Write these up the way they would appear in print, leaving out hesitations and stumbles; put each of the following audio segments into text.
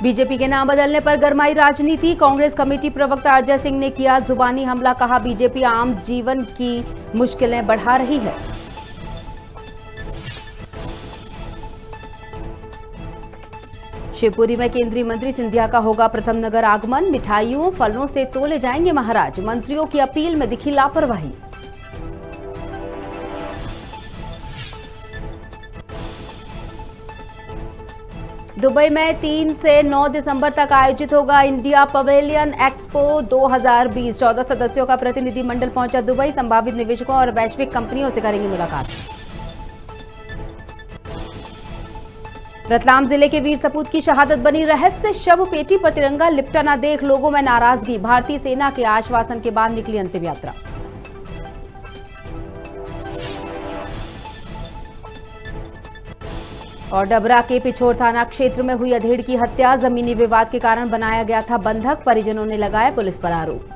BJP के नाम बदलने पर गरमाई राजनीति। कांग्रेस कमेटी प्रवक्ता अजय सिंह ने किया जुबानी हमला, कहा बीजेपी आम जीवन की मुश्किलें बढ़ा रही है। शिवपुरी में केंद्रीय मंत्री सिंधिया का होगा प्रथम नगर आगमन। मिठाइयों फलों से तोले जाएंगे महाराज। मंत्रियों की अपील में दिखी लापरवाही। दुबई में 3 से 9 दिसंबर तक आयोजित होगा इंडिया पवेलियन एक्सपो 2020। 14 सदस्यों का प्रतिनिधिमंडल पहुंचा दुबई। संभावित निवेशकों और वैश्विक कंपनियों से करेंगे मुलाकात। रतलाम जिले के वीर सपूत की शहादत बनी रहस्य। शव पेटी पर तिरंगा लिपटा न देख लोगों में नाराजगी। भारतीय सेना के आश्वासन के बाद निकली अंतिम यात्रा। और डबरा के पिछोर थाना क्षेत्र में हुई अधेड़ की हत्या। जमीनी विवाद के कारण बनाया गया था बंधक। परिजनों ने लगाया पुलिस पर आरोप।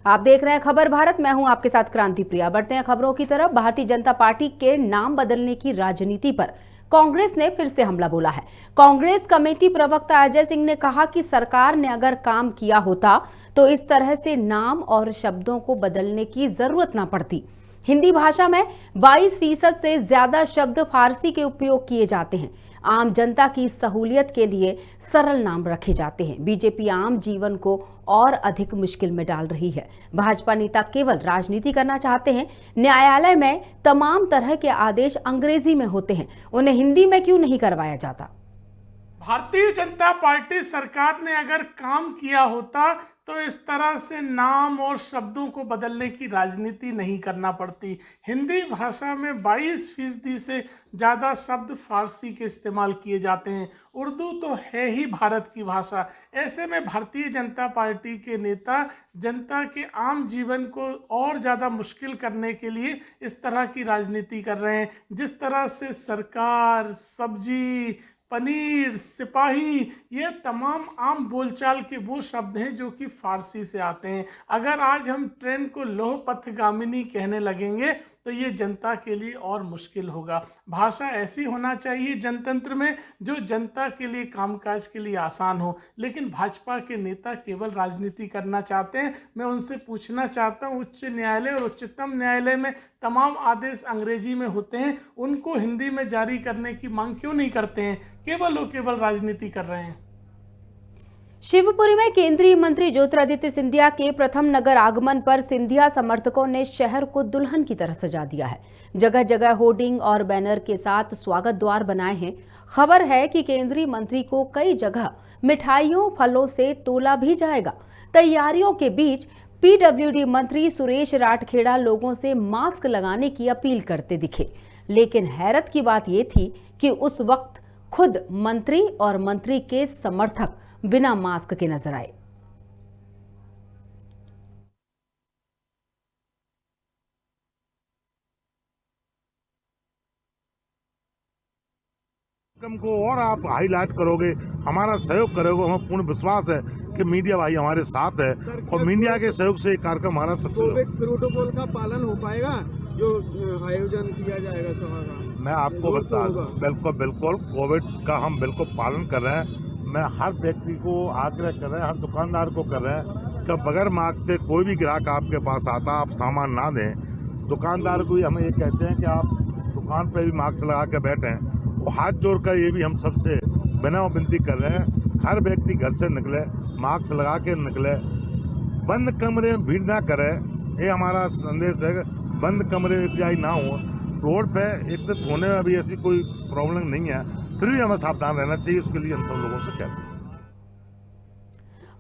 आप देख रहे हैं खबर भारत, मैं हूं आपके साथ क्रांति प्रिया। बढ़ते हैं खबरों की तरफ। भारतीय जनता पार्टी के नाम बदलने की राजनीति पर कांग्रेस ने फिर से हमला बोला है। कांग्रेस कमेटी प्रवक्ता अजय सिंह ने कहा कि सरकार ने अगर काम किया होता तो इस तरह से नाम और शब्दों को बदलने की जरूरत ना पड़ती। हिंदी भाषा में 22% से ज्यादा शब्द फारसी के उपयोग किए जाते हैं। आम जनता की सहूलियत के लिए सरल नाम रखे जाते हैं। बीजेपी आम जीवन को और अधिक मुश्किल में डाल रही है। भाजपा नेता केवल राजनीति करना चाहते हैं। न्यायालय में तमाम तरह के आदेश अंग्रेजी में होते हैं, उन्हें हिंदी में क्यों नहीं करवाया जाता? भारतीय जनता पार्टी सरकार ने अगर काम किया होता तो इस तरह से नाम और शब्दों को बदलने की राजनीति नहीं करना पड़ती। हिंदी भाषा में 22% से ज़्यादा शब्द फारसी के इस्तेमाल किए जाते हैं। उर्दू तो है ही भारत की भाषा। ऐसे में भारतीय जनता पार्टी के नेता जनता के आम जीवन को और ज़्यादा मुश्किल करने के लिए इस तरह की राजनीति कर रहे हैं। जिस तरह से सरकार, सब्जी, पनीर, सिपाही, ये तमाम आम बोलचाल के वो शब्द हैं जो कि फारसी से आते हैं। अगर आज हम ट्रेन को लौह पथगामिनी कहने लगेंगे तो ये जनता के लिए और मुश्किल होगा। भाषा ऐसी होना चाहिए जनतंत्र में जो जनता के लिए, कामकाज के लिए आसान हो। लेकिन भाजपा के नेता केवल राजनीति करना चाहते हैं। मैं उनसे पूछना चाहता हूँ, उच्च न्यायालय और उच्चतम न्यायालय में तमाम आदेश अंग्रेजी में होते हैं, उनको हिंदी में जारी करने की मांग क्यों नहीं करते हैं? केवल राजनीति कर रहे हैं। शिवपुरी में केंद्रीय मंत्री ज्योतिरादित्य सिंधिया के प्रथम नगर आगमन पर सिंधिया समर्थकों ने शहर को दुल्हन की तरह सजा दिया है। जगह जगह होर्डिंग और बैनर के साथ स्वागत द्वार बनाए हैं। खबर है कि केंद्रीय मंत्री को कई जगह मिठाइयों फलों से तोला भी जाएगा। तैयारियों के बीच पीडब्ल्यूडी मंत्री सुरेश राठखेड़ा लोगों से मास्क लगाने की अपील करते दिखे। लेकिन हैरत की बात यह थी कि उस वक्त खुद मंत्री और मंत्री के समर्थक बिना मास्क के नजर आए। को और आप हाईलाइट करोगे, हमारा सहयोग करोगे, हमें पूर्ण विश्वास है कि मीडिया भाई हमारे साथ है और मीडिया के सहयोग से कार्यक्रम हमारा सक्सेस। कोविड प्रोटोकॉल का पालन हो पाएगा जो आयोजन किया जाएगा सभा का? मैं आपको बता दूं, बिल्कुल कोविड का हम बिल्कुल पालन कर रहे हैं। मैं हर व्यक्ति को आग्रह कर रहे हैं, हर दुकानदार को कर रहे हैं कि बगैर मास्क से कोई भी ग्राहक आपके पास आता आप सामान ना दें। दुकानदार को भी हमें ये कहते हैं कि आप दुकान पर भी मास्क लगा के बैठें। वो हाथ जोड़कर ये भी हम सबसे विनम्र विनती कर रहे हैं, हर व्यक्ति घर से निकले मास्क लगा के निकले, बंद कमरे में भीड़ ना करे। ये हमारा संदेश है, बंद कमरे में ना हो। रोड पे एकत्रित होने में भी ऐसी कोई प्रॉब्लम नहीं है, फिर भी हमें सावधान रहना चाहिए। उसके लिए हम सब लोगों से कहते हैं।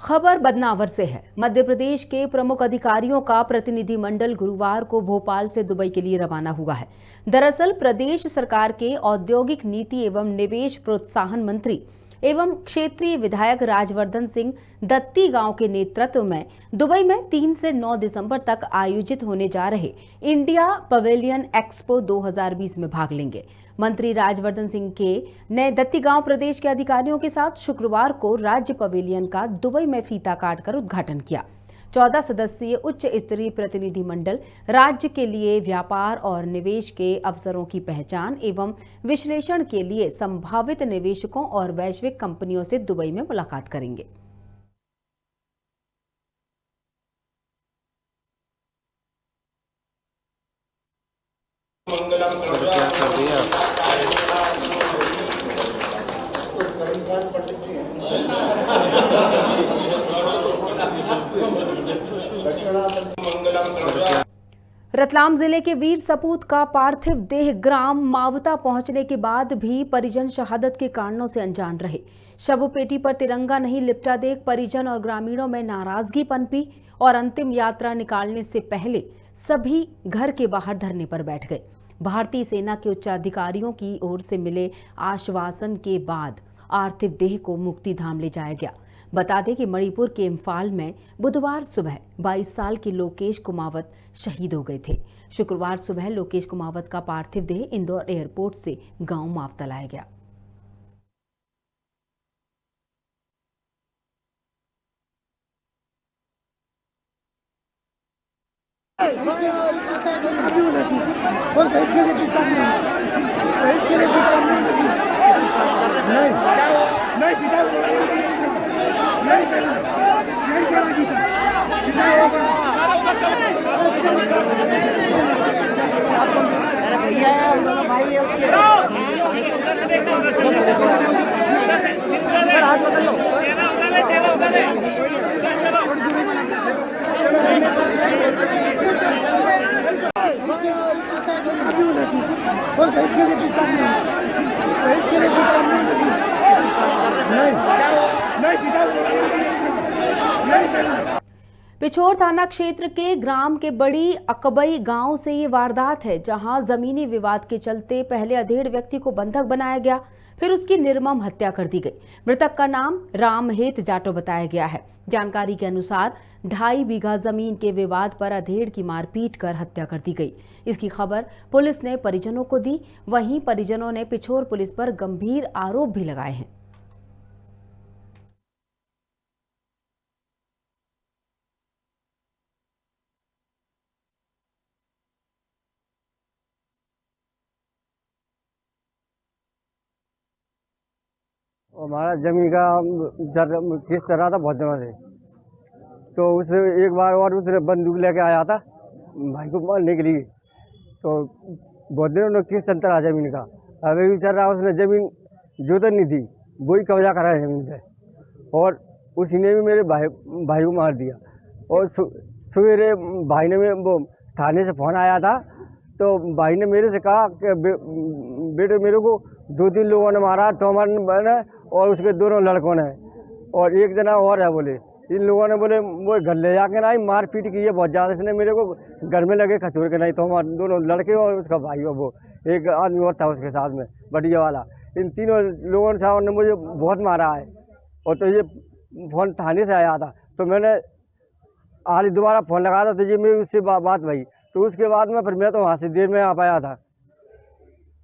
खबर बदनावर से है। मध्य प्रदेश के प्रमुख अधिकारियों का प्रतिनिधिमंडल गुरुवार को भोपाल से दुबई के लिए रवाना हुआ है। दरअसल प्रदेश सरकार के औद्योगिक नीति एवं निवेश प्रोत्साहन मंत्री एवं क्षेत्रीय विधायक राजवर्धन सिंह दत्ती गांव के नेतृत्व में दुबई में 3 से 9 दिसंबर तक आयोजित होने जा रहे इंडिया पवेलियन एक्सपो 2020 में भाग लेंगे। मंत्री राजवर्धन सिंह के ने दत्ती गांव प्रदेश के अधिकारियों के साथ शुक्रवार को राज्य पवेलियन का दुबई में फीता काटकर उद्घाटन किया। 14 सदस्यीय उच्च स्तरीय प्रतिनिधिमंडल राज्य के लिए व्यापार और निवेश के अवसरों की पहचान एवं विश्लेषण के लिए संभावित निवेशकों और वैश्विक कंपनियों से दुबई में मुलाकात करेंगे। रतलाम जिले के वीर सपूत का पार्थिव देह ग्राम मावता पहुंचने के बाद भी परिजन शहादत के कारणों से अनजान रहे। शव पेटी पर तिरंगा नहीं लिपटा देख परिजन और ग्रामीणों में नाराजगी पनपी और अंतिम यात्रा निकालने से पहले सभी घर के बाहर धरने पर बैठ गए। भारतीय सेना के उच्च अधिकारियों की ओर से मिले आश्वासन के बाद पार्थिव देह को मुक्तिधाम ले जाया गया। बता दें कि मणिपुर के इम्फाल में बुधवार सुबह 22 साल के लोकेश कुमावत शहीद हो गए थे। शुक्रवार सुबह लोकेश कुमावत का पार्थिव देह इंदौर एयरपोर्ट से गांव मावता लाया गया। पिछोर थाना क्षेत्र के ग्राम के बड़ी अकबई गांव से ये वारदात है, जहां जमीनी विवाद के चलते पहले अधेड़ व्यक्ति को बंधक बनाया गया, फिर उसकी निर्मम हत्या कर दी गई। मृतक का नाम रामहेत जाटो बताया गया है। जानकारी के अनुसार 2.5 बीघा जमीन के विवाद पर अधेड़ की मारपीट कर हत्या कर दी गई। इसकी खबर पुलिस ने परिजनों को दी। वहीं परिजनों ने पिछोर पुलिस पर गंभीर आरोप भी लगाए हैं। हमारा जमीन का केस चल रहा था बहुत दिनों से, तो उसे एक बार और उसने बंदूक लेके आया था भाई को मारने के लिए। तो बहुत दिनों में केस चलता रहा जमीन का। अभी भी चल रहा, उसने जमीन जोतन नहीं थी, वही कब्जा करा है जमीन पे, और उसी ने भी मेरे भाई को मार दिया। और सवेरे भाई ने वो थाने से फोन आया था, तो भाई ने मेरे से कहा कि बेटे मेरे को 2-3 लोगों ने मारा, तोमर ने और उसके दोनों लड़कों ने, और एक जना और है। बोले इन लोगों ने बोले वो घर ले जाके ना मार पीट की है बहुत ज़्यादा। इसने मेरे को घर में लगे खचोर के नहीं, तो हमारे दोनों लड़के और उसका भाई और वो एक आदमी और था उसके साथ में बढ़िया वाला। इन तीनों लोगों ने मुझे बहुत मारा है। और तो ये फ़ोन थाने से आया था, तो मैंने आज दोबारा फ़ोन लगाया था, तो ये मेरी उससे बात भई। तो उसके बाद में फिर मैं तो वहाँ से देर में आ पाया था,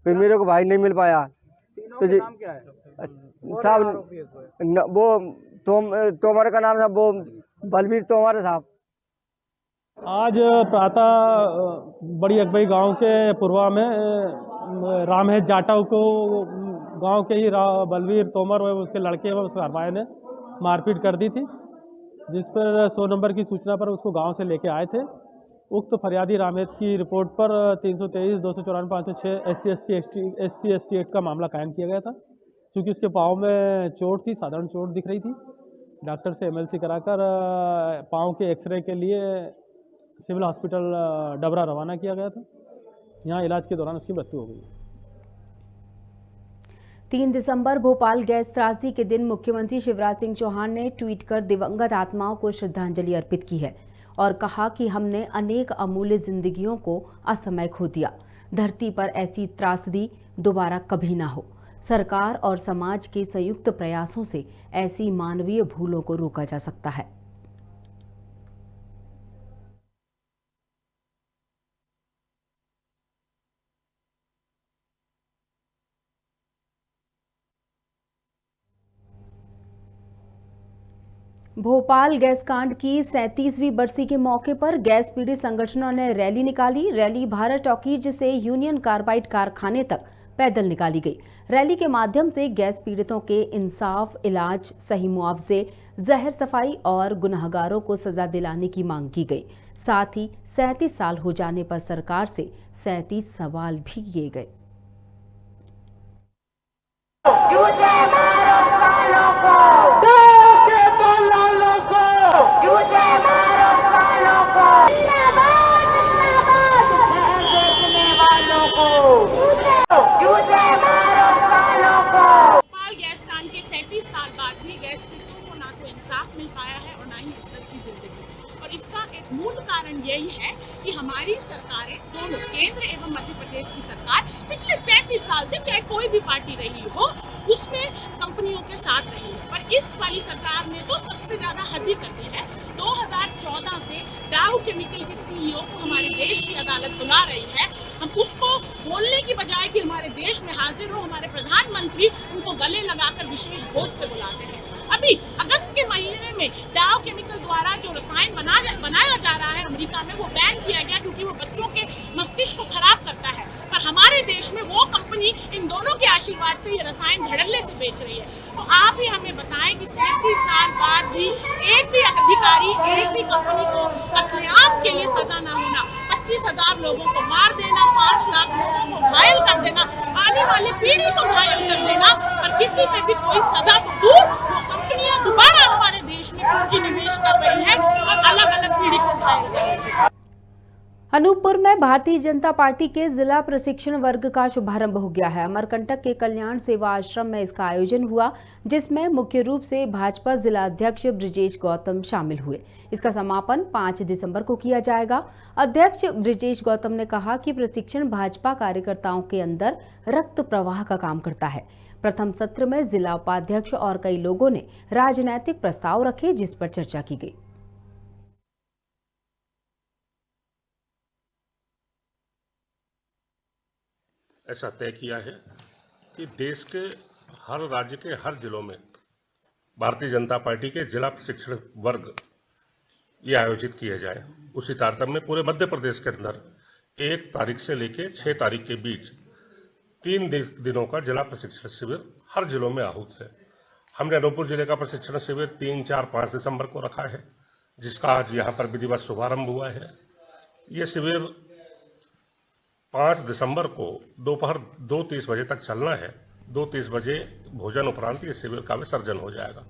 फिर मेरे को भाई नहीं मिल पाया। तो जी साहब वो तोमर का नाम था, वो बलवीर तोमर साहब। आज प्रातः बड़ी अकबई गांव के पूर्वा में रामहेत जाटव को गांव के ही बलवीर तोमर व उसके लड़के व उसके घरवाले ने मारपीट कर दी थी, जिस पर 100 नंबर की सूचना पर उसको गांव से लेके आए थे। उक्त फरियादी रामहेत की रिपोर्ट पर 323, 254, 506 SC/ST एक्ट का मामला कायम किया गया था। क्योंकि उसके पाँव में चोट थी, साधारण चोट दिख रही थी। डॉक्टर से MLC कराकर पाँव के एक्सरे के लिए सिविल हॉस्पिटल डबरा रवाना किया गया था। यहाँ इलाज के दौरान उसकी मृत्यु हो गई। 3 दिसंबर भोपाल गैस त्रासदी के दिन मुख्यमंत्री शिवराज सिंह चौहान ने ट्वीट कर दिवंगत आत्माओं को श्रद्धांजलि अर्पित की है और कहा कि हमने अनेक अमूल्य जिंदगियों को असमय खो दिया। धरती पर ऐसी त्रासदी दोबारा कभी ना हो। सरकार और समाज के संयुक्त प्रयासों से ऐसी मानवीय भूलों को रोका जा सकता है। भोपाल गैस कांड की 37वीं बरसी के मौके पर गैस पीड़ित संगठनों ने रैली निकाली। रैली भारत टॉकीज से यूनियन कार्बाइड कारखाने तक पैदल निकाली गई। रैली के माध्यम से गैस पीड़ितों के इंसाफ, इलाज, सही मुआवजे, जहर सफाई और गुनहगारों को सजा दिलाने की मांग की गई। साथ ही 37 साल हो जाने पर सरकार से 37 सवाल भी किए गए। भोपाल गैस कांड के 37 साल बाद भी गैस पीड़ितों को ना तो इंसाफ मिल पाया है और ना ही इज्जत की जिंदगी। और इसका एक मूल कारण यही है कि हमारी सरकारें दोनों, केंद्र एवं मध्य प्रदेश की सरकार, पिछले 37 साल से चाहे कोई भी पार्टी रही हो उसमें कंपनियों के साथ रही है। पर इस वाली सरकार ने तो सबसे ज्यादा हद ही कर दी है। 2014 से डाउ केमिकल के सीईओ को हमारे देश की अदालत बुला रही है। हम उसको बोलने की बजाय कि हमारे देश में हाजिर हो, हमारे प्रधानमंत्री उनको गले लगाकर विशेष भोज पे बुलाते हैं। अभी अगस्त के महीने में डाउ केमिकल द्वारा जो रसायन बनाया जा रहा है अमेरिका में, वो बैन किया गया क्योंकि वो बच्चों के मस्तिष्क को खराब करता है। पर हमारे देश में वो कंपनी इन दोनों के आशीर्वाद से ये रसायन धड़ल्ले से बेच रही है। तो आप ही हमें बताएं कि 37 साल बाद भी एक भी अधिकारी, एक भी कंपनी को कत्लेआम के लिए सजा न होना, 25,000 लोगों को मार देना, 5 लाख लोगों को घायल कर देना, आने वाली पीढ़ी को घायल कर देना, पर किसी पे भी कोई सजा तो दूर, वो कंपनियां दोबारा हमारे देश में पूंजी निवेश कर रही है और अलग अलग पीढ़ी को घायल कर रही है। अनूपपुर में भारतीय जनता पार्टी के जिला प्रशिक्षण वर्ग का शुभारंभ हो गया है। अमरकंटक के कल्याण सेवा आश्रम में इसका आयोजन हुआ, जिसमें मुख्य रूप से भाजपा जिला अध्यक्ष ब्रिजेश गौतम शामिल हुए। इसका समापन 5 दिसंबर को किया जाएगा। अध्यक्ष ब्रिजेश गौतम ने कहा कि प्रशिक्षण भाजपा कार्यकर्ताओं के अंदर रक्त प्रवाह का काम करता है। प्रथम सत्र में जिला उपाध्यक्ष और कई लोगों ने राजनैतिक प्रस्ताव रखे, जिस पर चर्चा की गई। ऐसा तय किया है कि देश के हर राज्य के हर जिलों में भारतीय जनता पार्टी के जिला प्रशिक्षण वर्ग ये आयोजित किए जाए। उसी तारतम्य में पूरे मध्य प्रदेश के अंदर 1 तारीख से लेकर 6 तारीख के बीच 3 दिनों का जिला प्रशिक्षण शिविर हर जिलों में आहूत है। हमने अनूपपुर जिले का प्रशिक्षण शिविर 3, 4, 5 दिसंबर को रखा है, जिसका आज यहाँ पर विधिवत शुभारंभ हुआ है। ये शिविर 5 दिसंबर को दोपहर 2:30 बजे तक चलना है। 2:30 बजे भोजन उपरांत ये शिविर का विसर्जन हो जाएगा।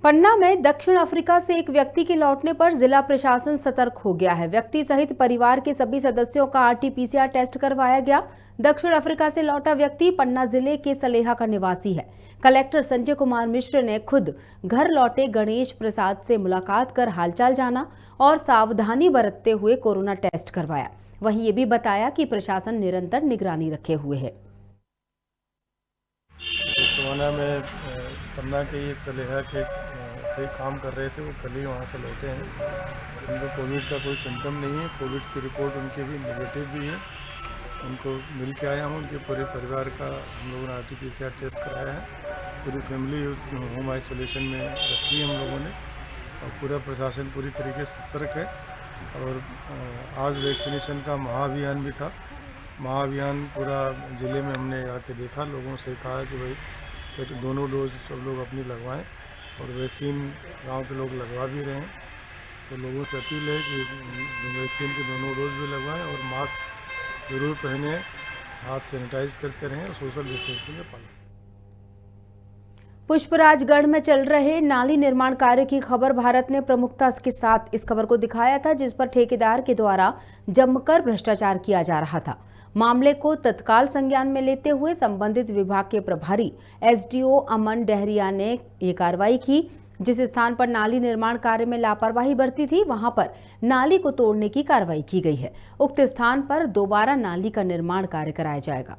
पन्ना में दक्षिण अफ्रीका से एक व्यक्ति के लौटने पर जिला प्रशासन सतर्क हो गया है। व्यक्ति सहित परिवार के सभी सदस्यों का RT-PCR टेस्ट करवाया गया। दक्षिण अफ्रीका से लौटा व्यक्ति पन्ना जिले के सलेहा का निवासी है। कलेक्टर संजय कुमार मिश्र ने खुद घर लौटे गणेश प्रसाद से मुलाकात कर हालचाल जाना और सावधानी बरतते हुए कोरोना टेस्ट करवाया। वहीं ये भी बताया कि प्रशासन निरंतर निगरानी रखे हुए है। सोना में पन्ना के एक सलेहा के काम कर रहे थे, वो कल ही वहाँ से लौटे हैं। उनको कोविड का कोई सिम्टम नहीं है। कोविड की रिपोर्ट उनकी भी नेगेटिव भी है। उनको मिल के आया हूँ। उनके पूरे परिवार का हम लोगों ने RT-PCR टेस्ट कराया है। पूरी फैमिली होम आइसोलेशन में रखी है हम लोगों ने, और पूरा प्रशासन पूरी तरीके से सतर्क है। और आज वैक्सीनेशन का महाअभियान भी था। महाअभियान पूरा ज़िले में हमने आके देखा, लोगों से कहा कि भाई दोनों डोज सब लोग अपनी लगवाएं, और वैक्सीन गांव के लोग लगवा भी रहे हैं। तो लोगों से अपील है कि वैक्सीन के दोनों डोज भी लगवाएं और मास्क जरूर पहने, हाथ सैनिटाइज करते रहें और सोशल डिस्टेंसिंग का पालन। पुष्पराजगढ़ में चल रहे नाली निर्माण कार्य की खबर भारत ने प्रमुखता के साथ इस खबर को दिखाया था, जिस पर ठेकेदार के द्वारा जमकर भ्रष्टाचार किया जा रहा था। मामले को तत्काल संज्ञान में लेते हुए संबंधित विभाग के प्रभारी SDO अमन डहरिया ने ये कार्रवाई की। जिस स्थान पर नाली निर्माण कार्य में लापरवाही बरती थी, वहां पर नाली को तोड़ने की कार्रवाई की गई है। उक्त स्थान पर दोबारा नाली का निर्माण कार्य कराया जाएगा।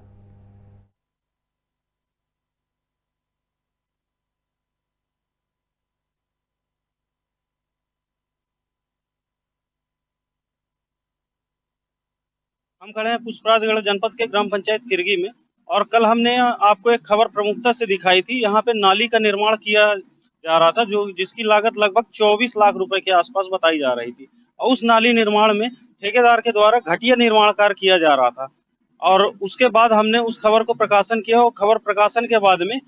हम खड़े हैं पुष्पराजगढ़ जनपद के ग्राम पंचायत किरगी में, और कल हमने आपको एक खबर प्रमुखता से दिखाई थी। यहाँ पे नाली का निर्माण किया जा रहा था, जो जिसकी लागत लगभग 24 लाख रुपए के आसपास बताई जा रही थी। और उस नाली निर्माण में ठेकेदार के द्वारा घटिया निर्माण कार्य किया जा रहा था। और उसके बाद हमने उस खबर को प्रकाशन किया और खबर प्रकाशन के बाद में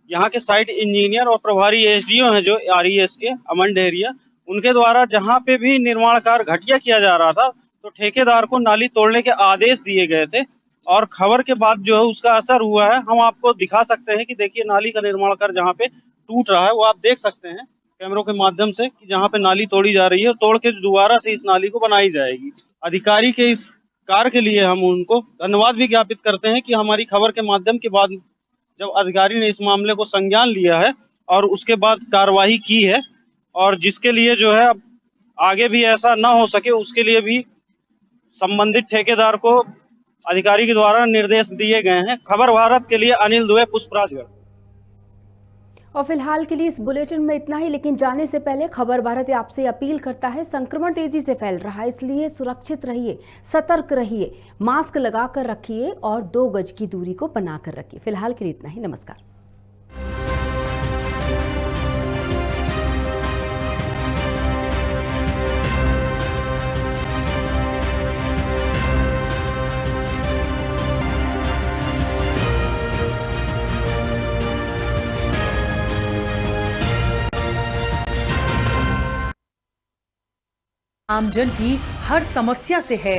यहाँ के साइट इंजीनियर और प्रभारी एसडीओ हैं जो RES के अमन डेहरिया, उनके द्वारा जहाँ पे भी निर्माण कार्य घटिया किया जा रहा था तो ठेकेदार को नाली तोड़ने के आदेश दिए गए थे। और खबर के बाद जो है उसका असर हुआ है। हम आपको दिखा सकते हैं कि देखिए नाली का निर्माण कार्य जहाँ पे टूट रहा है वो आप देख सकते हैं कैमरों के माध्यम से कि जहाँ पे नाली तोड़ी जा रही है, तोड़ के दोबारा से इस नाली को बनाई जाएगी। अधिकारी के इस कार्य के लिए हम उनको धन्यवाद भी ज्ञापित करते हैं कि हमारी खबर के माध्यम के बाद जब अधिकारी ने इस मामले को संज्ञान लिया है और उसके बाद कार्रवाई की है, और जिसके लिए जो है अब आगे भी ऐसा ना हो सके उसके लिए भी संबंधित ठेकेदार को अधिकारी के द्वारा निर्देश दिए गए हैं। खबर भारत के लिए अनिल दुबे, पुष्पराजगढ़। और फिलहाल के लिए इस बुलेटिन में इतना ही, लेकिन जाने से पहले खबर भारत आपसे अपील करता है, संक्रमण तेजी से फैल रहा है, इसलिए सुरक्षित रहिए, सतर्क रहिए, मास्क लगाकर रखिए और 2 गज की दूरी को बनाकर रखिए। फिलहाल के लिए इतना ही, नमस्कार। आमजन की हर समस्या से है